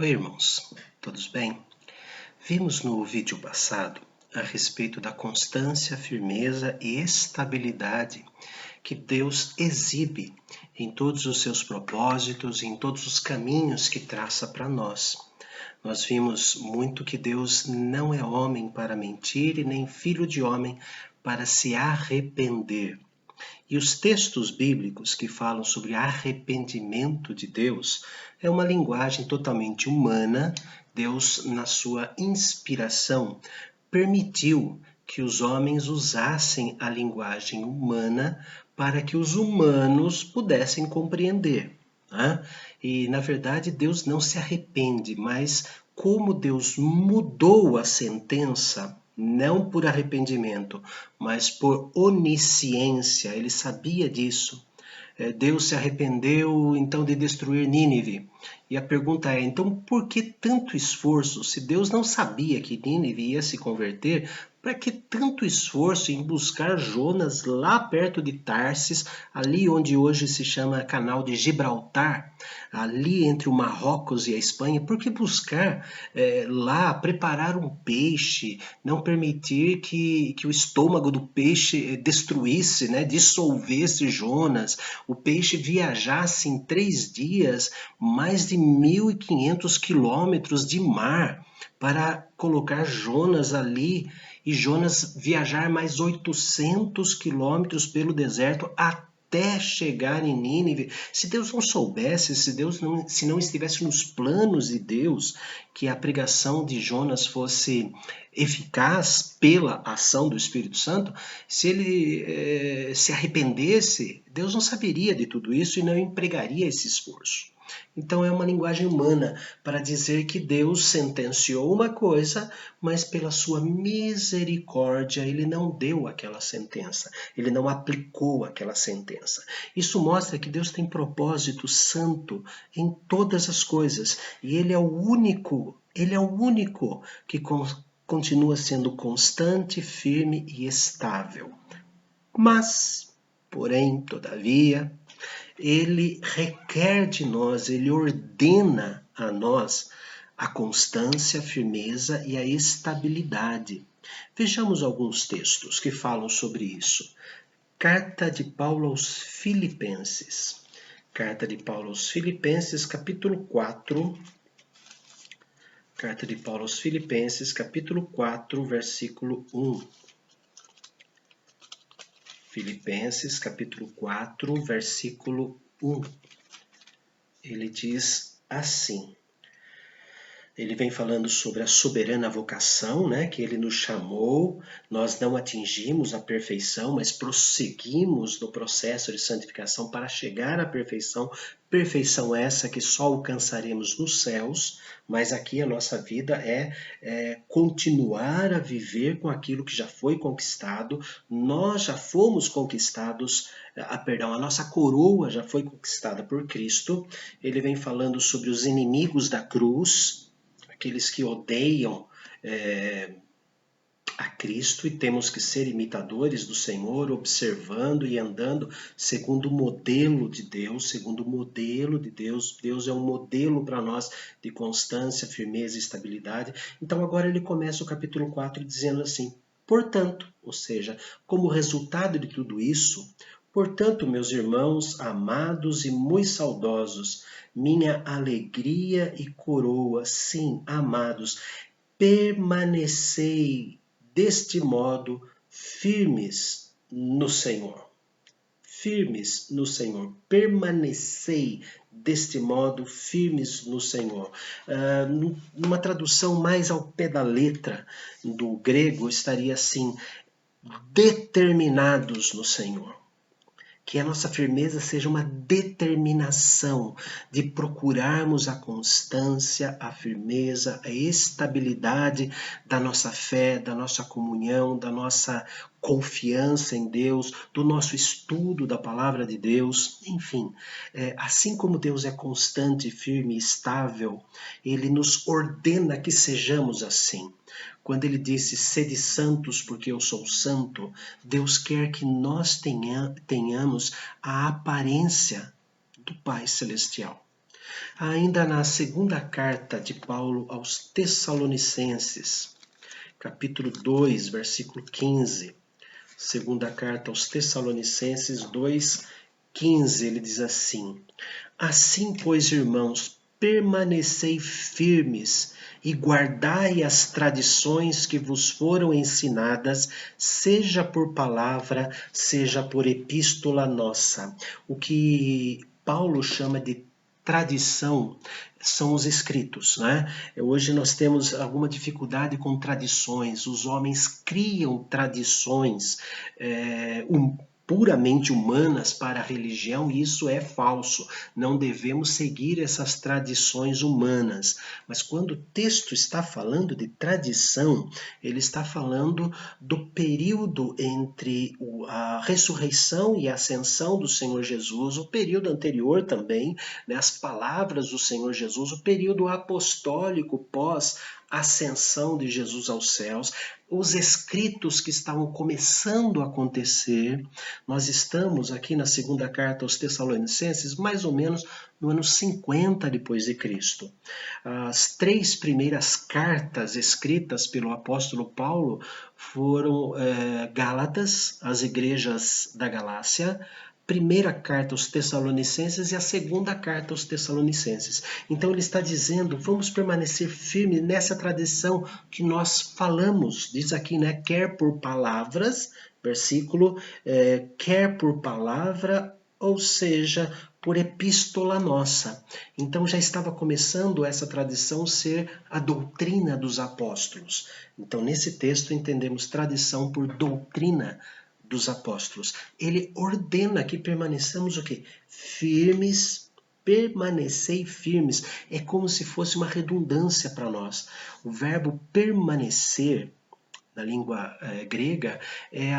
Oi, irmãos, todos bem? Vimos no vídeo passado a respeito da constância, firmeza e estabilidade que Deus exibe em todos os seus propósitos, em todos os caminhos que traça para nós. Nós vimos muito que Deus não é homem para mentir e nem filho de homem para se arrepender. E os textos bíblicos que falam sobre arrependimento de Deus é uma linguagem totalmente humana. Deus, na sua inspiração, permitiu que os homens usassem a linguagem humana para que os humanos pudessem compreender. Né? E, na verdade, Deus não se arrepende, mas como Deus mudou a sentença, não por arrependimento, mas por onisciência, ele sabia disso. Deus se arrependeu então de destruir Nínive. E a pergunta é, então por que tanto esforço? Se Deus não sabia que Nínive ia se converter, para que tanto esforço em buscar Jonas lá perto de Tarsis, ali onde hoje se chama Canal de Gibraltar, ali entre o Marrocos e a Espanha? Por que buscar lá preparar um peixe, não permitir que o estômago do peixe destruísse, né, dissolvesse Jonas, o peixe viajasse em 3 dias mais de 1.500 quilômetros de mar para colocar Jonas ali e Jonas viajar mais 800 quilômetros pelo deserto até chegar em Nínive. Se Deus não soubesse, se não estivesse nos planos de Deus que a pregação de Jonas fosse eficaz pela ação do Espírito Santo, se ele se arrependesse, Deus não saberia de tudo isso e não empregaria esse esforço. Então é uma linguagem humana para dizer que Deus sentenciou uma coisa, mas pela sua misericórdia ele não deu aquela sentença, ele não aplicou aquela sentença. Isso mostra que Deus tem propósito santo em todas as coisas e ele é o único que continua sendo constante, firme e estável. Mas, porém, todavia, ele requer de nós, ele ordena a nós a constância, a firmeza e a estabilidade. Vejamos alguns textos que falam sobre isso. Carta de Paulo aos Filipenses. Carta de Paulo aos Filipenses, capítulo 4. Carta de Paulo aos Filipenses, capítulo 4, versículo 1. Filipenses, capítulo 4, versículo 1. Ele diz assim. Ele vem falando sobre a soberana vocação, né, que ele nos chamou. Nós não atingimos a perfeição, mas prosseguimos no processo de santificação para chegar à perfeição. Perfeição essa que só alcançaremos nos céus, mas aqui a nossa vida é continuar a viver com aquilo que já foi conquistado. Nós já fomos conquistados, a nossa coroa já foi conquistada por Cristo. Ele vem falando sobre os inimigos da cruz, aqueles que odeiam a Cristo, e temos que ser imitadores do Senhor, observando e andando segundo o modelo de Deus, Deus é um modelo para nós de constância, firmeza e estabilidade. Então agora ele começa o capítulo 4 dizendo assim, portanto, ou seja, como resultado de tudo isso, portanto, meus irmãos amados e muito saudosos, minha alegria e coroa, sim, amados, permanecei deste modo firmes no Senhor. Firmes no Senhor. Permanecei deste modo firmes no Senhor. Numa tradução mais ao pé da letra do grego, estaria assim, determinados no Senhor. Que a nossa firmeza seja uma determinação de procurarmos a constância, a firmeza, a estabilidade da nossa fé, da nossa comunhão, da nossa confiança em Deus, do nosso estudo da palavra de Deus, enfim. Assim como Deus é constante, firme e estável, Ele nos ordena que sejamos assim. Quando ele disse, sede santos porque eu sou santo, Deus quer que nós tenhamos a aparência do Pai Celestial. Ainda na segunda carta de Paulo aos Tessalonicenses, capítulo 2, versículo 15. Segunda carta aos Tessalonicenses 2:15, ele diz assim: Assim, pois, irmãos, permanecei firmes e guardai as tradições que vos foram ensinadas, seja por palavra, seja por epístola nossa. O que Paulo chama de tradição são os escritos, né? Hoje nós temos alguma dificuldade com tradições, os homens criam tradições puramente humanas para a religião, e isso é falso. Não devemos seguir essas tradições humanas. Mas quando o texto está falando de tradição, ele está falando do período entre a ressurreição e a ascensão do Senhor Jesus, o período anterior também, né, as palavras do Senhor Jesus, o período apostólico pós-ascensão de Jesus aos céus, os escritos que estavam começando a acontecer. Nós estamos aqui na segunda carta aos Tessalonicenses, mais ou menos no ano 50 depois de Cristo. As 3 primeiras cartas escritas pelo apóstolo Paulo foram Gálatas, as igrejas da Galácia, primeira carta aos Tessalonicenses e a segunda carta aos Tessalonicenses. Então ele está dizendo, vamos permanecer firmes nessa tradição que nós falamos, diz aqui, né? Quer por palavras, versículo, quer por palavra, ou seja, por epístola nossa. Então já estava começando essa tradição ser a doutrina dos apóstolos. Então nesse texto entendemos tradição por doutrina dos apóstolos. Ele ordena que permaneçamos o quê? Firmes, permanecei firmes. É como se fosse uma redundância para nós. O verbo permanecer na língua grega é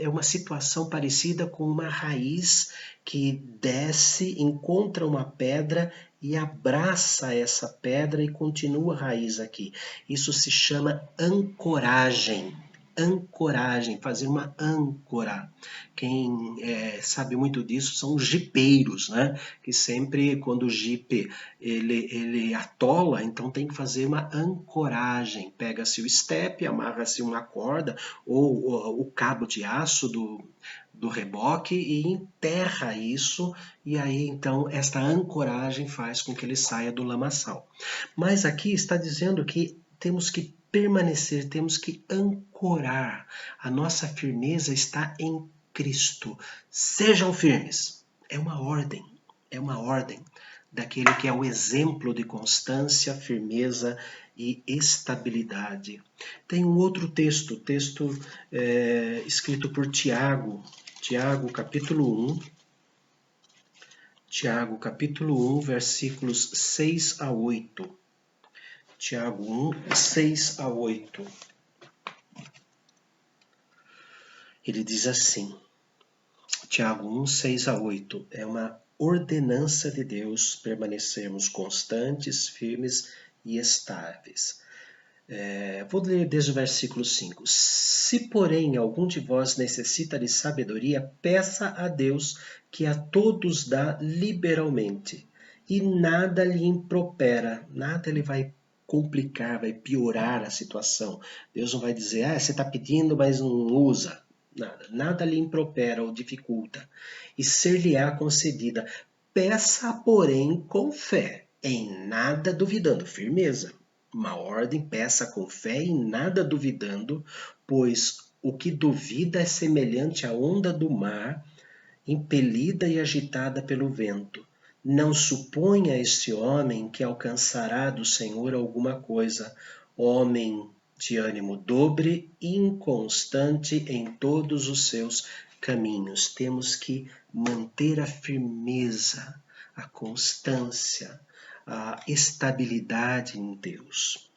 uma situação parecida com uma raiz que desce, encontra uma pedra e abraça essa pedra e continua a raiz aqui. Isso se chama ancoragem. Ancoragem, fazer uma âncora. Quem sabe muito disso são os jipeiros, né? Que sempre quando o jipe ele atola, então tem que fazer uma ancoragem. Pega-se o estepe, amarra-se uma corda ou o cabo de aço do reboque e enterra isso, e aí então esta ancoragem faz com que ele saia do lamaçal. Mas aqui está dizendo que temos que permanecer, temos que ancorar. A nossa firmeza está em Cristo. Sejam firmes. É uma ordem daquele que é o exemplo de constância, firmeza e estabilidade. Tem um outro texto escrito por Tiago, capítulo 1, Tiago, capítulo 1, versículos 6 a 8. Tiago 1, 6 a 8. Ele diz assim, Tiago 1, 6 a 8, é uma ordenança de Deus permanecermos constantes, firmes e estáveis. Vou ler desde o versículo 5. Se, porém, algum de vós necessita de sabedoria, peça a Deus, que a todos dá liberalmente, e nada lhe impropera, nada ele vai complicar, vai piorar a situação. Deus não vai dizer, você está pedindo, mas não usa. Nada lhe impropera ou dificulta, e ser-lhe-á concedida. Peça, porém, com fé, em nada duvidando, firmeza. Uma ordem, peça com fé e nada duvidando, pois o que duvida é semelhante à onda do mar, impelida e agitada pelo vento. Não suponha este homem que alcançará do Senhor alguma coisa, homem de ânimo dobre, inconstante em todos os seus caminhos. Temos que manter a firmeza, a constância, a estabilidade em Deus.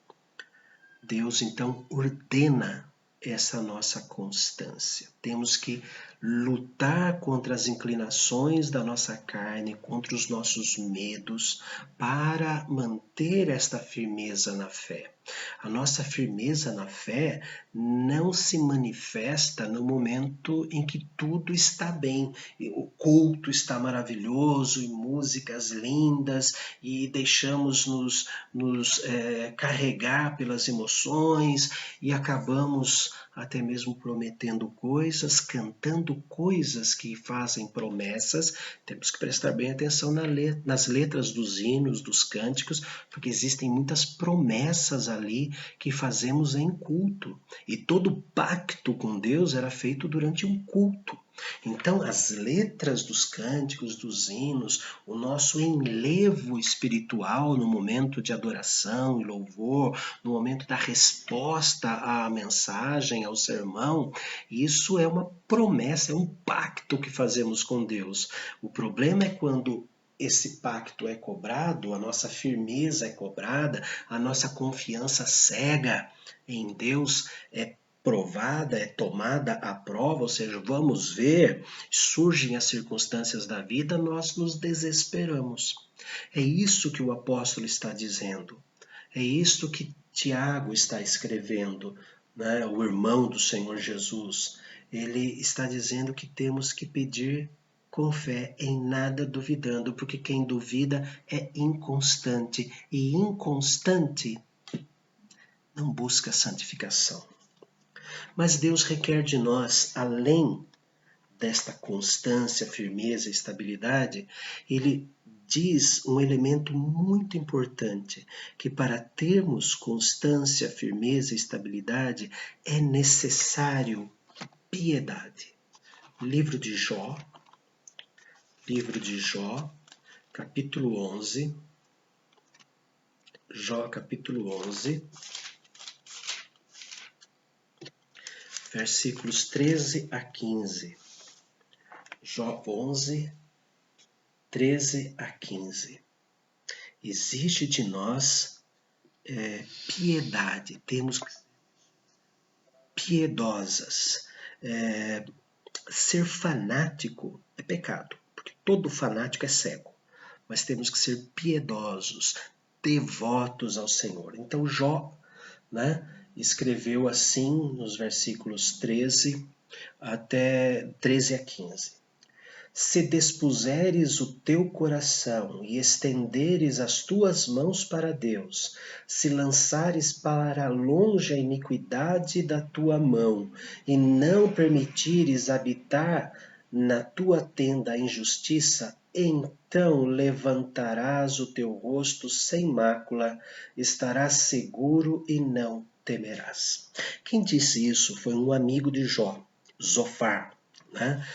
Deus, então, ordena essa nossa constância. Temos que lutar contra as inclinações da nossa carne, contra os nossos medos, para manter esta firmeza na fé. A nossa firmeza na fé não se manifesta no momento em que tudo está bem, o culto está maravilhoso, e músicas lindas, e deixamos nos carregar pelas emoções e acabamos até mesmo prometendo coisas, cantando coisas que fazem promessas. Temos que prestar bem atenção nas letras dos hinos, dos cânticos, porque existem muitas promessas ali que fazemos em culto. E todo pacto com Deus era feito durante um culto. Então, as letras dos cânticos, dos hinos, o nosso enlevo espiritual no momento de adoração e louvor, no momento da resposta à mensagem, ao sermão, isso é uma promessa, é um pacto que fazemos com Deus. O problema é quando esse pacto é cobrado, a nossa firmeza é cobrada, a nossa confiança cega em Deus é provada, é tomada à prova, ou seja, vamos ver, surgem as circunstâncias da vida, nós nos desesperamos. É isso que o apóstolo está dizendo. É isso que Tiago está escrevendo, né? O irmão do Senhor Jesus. Ele está dizendo que temos que pedir com fé, em nada duvidando, porque quem duvida é inconstante, e inconstante não busca santificação. Mas Deus requer de nós, além desta constância, firmeza e estabilidade, Ele diz um elemento muito importante, que para termos constância, firmeza e estabilidade, é necessário piedade. Livro de Jó, capítulo 11, Jó, capítulo 11, versículos 13 a 15. Jó 11, 13 a 15. Exige de nós piedade, temos que ser piedosas. Ser fanático é pecado, porque todo fanático é cego, mas temos que ser piedosos, devotos ao Senhor. Então Jó, né, escreveu assim nos versículos 13 a 15. Se dispuseres o teu coração e estenderes as tuas mãos para Deus, se lançares para longe a iniquidade da tua mão, e não permitires habitar na tua tenda a injustiça, então levantarás o teu rosto sem mácula, estarás seguro e não temerás. Quem disse isso foi um amigo de Jó, Zofar. Né?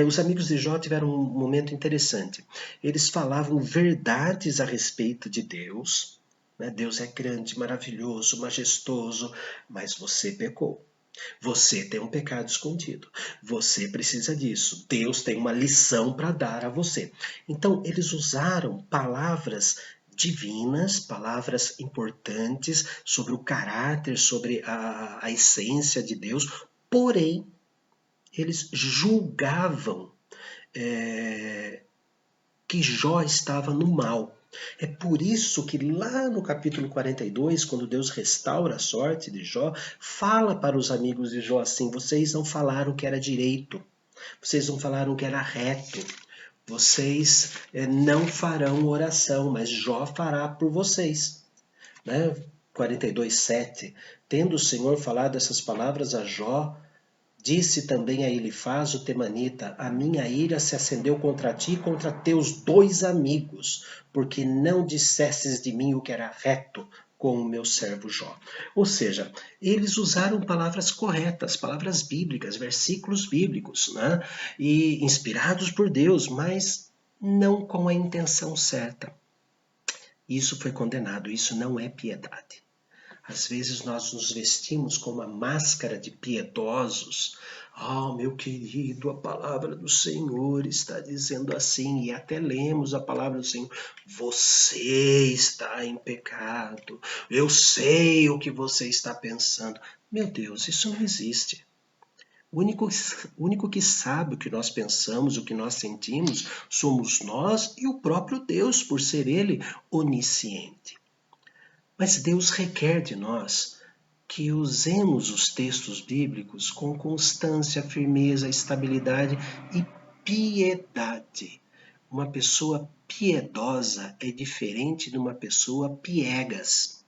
Os amigos de Jó tiveram um momento interessante. Eles falavam verdades a respeito de Deus. Né? Deus é grande, maravilhoso, majestoso, mas você pecou. Você tem um pecado escondido. Você precisa disso. Deus tem uma lição para dar a você. Então, eles usaram palavras divinas, palavras importantes sobre o caráter, sobre a essência de Deus, porém, eles julgavam que Jó estava no mal. É por isso que lá no capítulo 42, quando Deus restaura a sorte de Jó, fala para os amigos de Jó assim: vocês não falaram que era direito, vocês não falaram que era reto, vocês não farão oração, mas Jó fará por vocês. Né? 42:7. Tendo o Senhor falado essas palavras a Jó, disse também a Elifaz, o temanita: a minha ira se acendeu contra ti e contra teus 2 amigos, porque não dissestes de mim o que era reto, com o meu servo Jó. Ou seja, eles usaram palavras corretas, palavras bíblicas, versículos bíblicos, né? E inspirados por Deus, mas não com a intenção certa. Isso foi condenado, isso não é piedade. Às vezes nós nos vestimos com uma máscara de piedosos. Meu querido, a palavra do Senhor está dizendo assim, e até lemos a palavra do Senhor: você está em pecado, eu sei o que você está pensando. Meu Deus, isso não existe. O único que sabe o que nós pensamos, o que nós sentimos, somos nós e o próprio Deus, por ser Ele onisciente. Mas Deus requer de nós que usemos os textos bíblicos com constância, firmeza, estabilidade e piedade. Uma pessoa piedosa é diferente de uma pessoa piegas.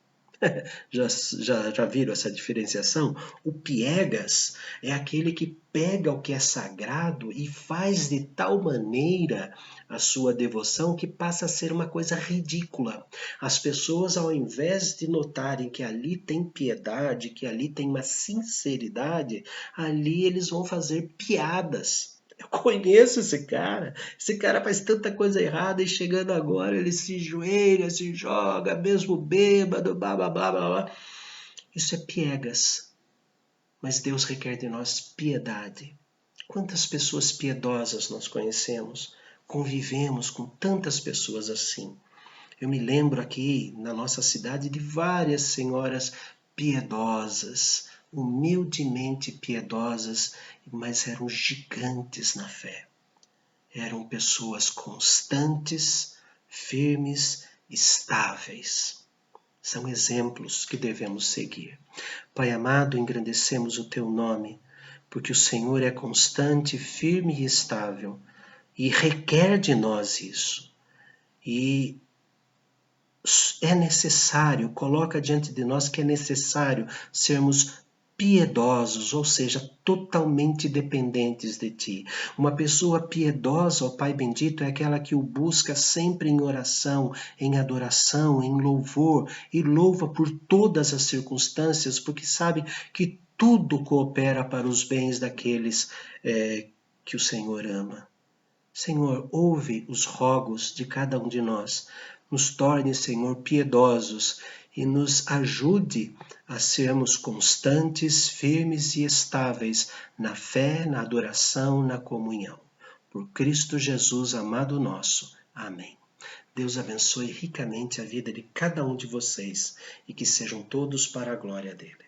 Já viram essa diferenciação? O piegas é aquele que pega o que é sagrado e faz de tal maneira a sua devoção que passa a ser uma coisa ridícula. As pessoas, ao invés de notarem que ali tem piedade, que ali tem uma sinceridade, ali eles vão fazer piadas. Eu conheço esse cara faz tanta coisa errada e chegando agora ele se joelha, se joga, mesmo bêbado, blá blá blá blá blá. Isso é piegas, mas Deus requer de nós piedade. Quantas pessoas piedosas nós conhecemos, convivemos com tantas pessoas assim. Eu me lembro aqui na nossa cidade de várias senhoras piedosas, humildemente piedosas, mas eram gigantes na fé. Eram pessoas constantes, firmes, estáveis. São exemplos que devemos seguir. Pai amado, engrandecemos o teu nome, porque o Senhor é constante, firme e estável, e requer de nós isso. E é necessário, coloca diante de nós que é necessário sermos piedosos, ou seja, totalmente dependentes de Ti. Uma pessoa piedosa, ó Pai bendito, é aquela que o busca sempre em oração, em adoração, em louvor, e louva por todas as circunstâncias, porque sabe que tudo coopera para os bens daqueles que o Senhor ama. Senhor, ouve os rogos de cada um de nós. Nos torne, Senhor, piedosos e nos ajude a sermos constantes, firmes e estáveis na fé, na adoração, na comunhão. Por Cristo Jesus, amado nosso. Amém. Deus abençoe ricamente a vida de cada um de vocês e que sejam todos para a glória dele.